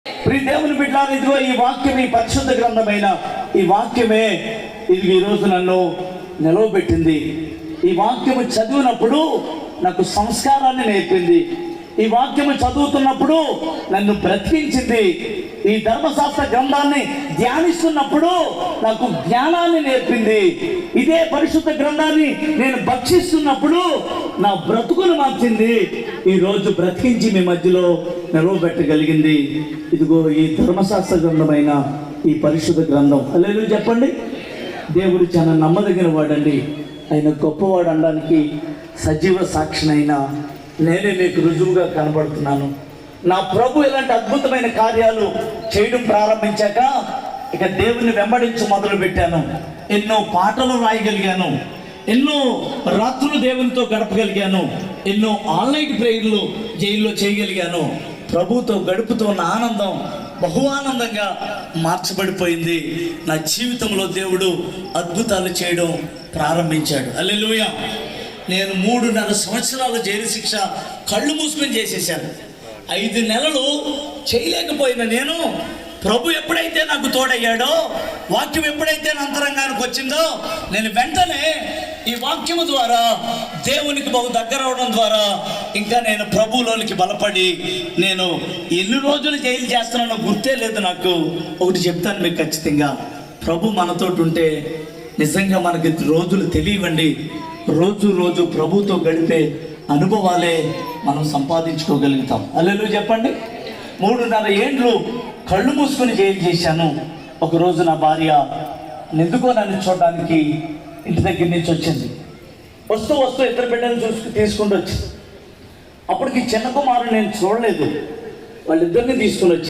ప్రియ దేవుని బిడ్డలారా, ఇదిగో ఈ వాక్యం, ఈ పరిశుద్ధ గ్రంథమైన ఈ వాక్యమే ఇది ఈరోజు నన్ను నిలవబెట్టింది. ఈ వాక్యము చదివినప్పుడు నాకు సంస్కారాన్ని నేర్పింది. ఈ వాక్యము చదువుతున్నప్పుడు నన్ను బ్రతికించింది. ఈ ధర్మశాస్త్ర గ్రంథాన్ని ధ్యానిస్తున్నప్పుడు నాకు జ్ఞానాన్ని నేర్పింది. ఇదే పరిశుద్ధ గ్రంథాన్ని నేను భక్షిస్తున్నప్పుడు నా బ్రతుకును మార్చింది. ఈరోజు బ్రతికించి మీ మధ్యలో నిలవబెట్టగలిగింది. ఇదిగో ఈ ధర్మశాస్త్ర గ్రంథమైన ఈ పరిశుద్ధ గ్రంథం. హల్లెలూయా చెప్పండి. దేవుడు చాలా నమ్మదగిన వాడండి. ఆయన గొప్పవాడు అనడానికి సజీవ సాక్షినైనా నేనే మీకు రుజువుగా కనబడుతున్నాను. నా ప్రభు ఇలాంటి అద్భుతమైన కార్యాలు చేయడం ప్రారంభించాక ఇక దేవుని వెంబడించి మొదలు పెట్టాను. ఎన్నో పాటలు రాయగలిగాను, ఎన్నో రాత్రులు దేవునితో గడపగలిగాను, ఎన్నో ఆన్లైన్ ప్రేయర్లు జైల్లో చేయగలిగాను. ప్రభుతో గడుపుతున్న ఆనందం బహు ఆనందంగా మార్చబడిపోయింది. నా జీవితంలో దేవుడు అద్భుతాలు చేయడం ప్రారంభించాడు. హల్లెలూయా. నేను 3.5 సంవత్సరాలు జైలు శిక్ష కళ్ళు మూసుకొని చేసేసాను. 5 నెలలు చేయలేకపోయిన నేను ప్రభు ఎప్పుడైతే నాకు తోడయ్యాడో, వాక్యం ఎప్పుడైతే నా అంతరంగానికి వచ్చిందో, నేను వెంటనే ఈ వాక్యము ద్వారా దేవునికి బహు దగ్గర అవడం ద్వారా ఇంకా నేను ప్రభువులోనికి బలపడి నేను ఎన్ని రోజులు జైలు చేస్తున్నానో గుర్తే లేదు నాకు. ఒకటి చెప్తాను మీకు ఖచ్చితంగా, ప్రభు మనతోటి ఉంటే నిజంగా మనకి రోజులు తెలియవండి. రోజు రోజు ప్రభుతో గడిపే అనుభవాలే మనం సంపాదించుకోగలుగుతాం. హల్లెలూయా చెప్పండి. 3.5 ఏండ్లు కళ్ళు మూసుకొని జైలు చేశాను. ఒకరోజు నా భార్య ఎందుకో నన్ను చూడడానికి ఇంటి దగ్గర నుంచి వచ్చింది. వస్తూ వస్తూ 2 బిడ్డలు తీసుకుంటూ వచ్చింది. అప్పటికి చిన్న కుమారుని నేను చూడలేదు, వాళ్ళిద్దరిని తీసుకుని వచ్చి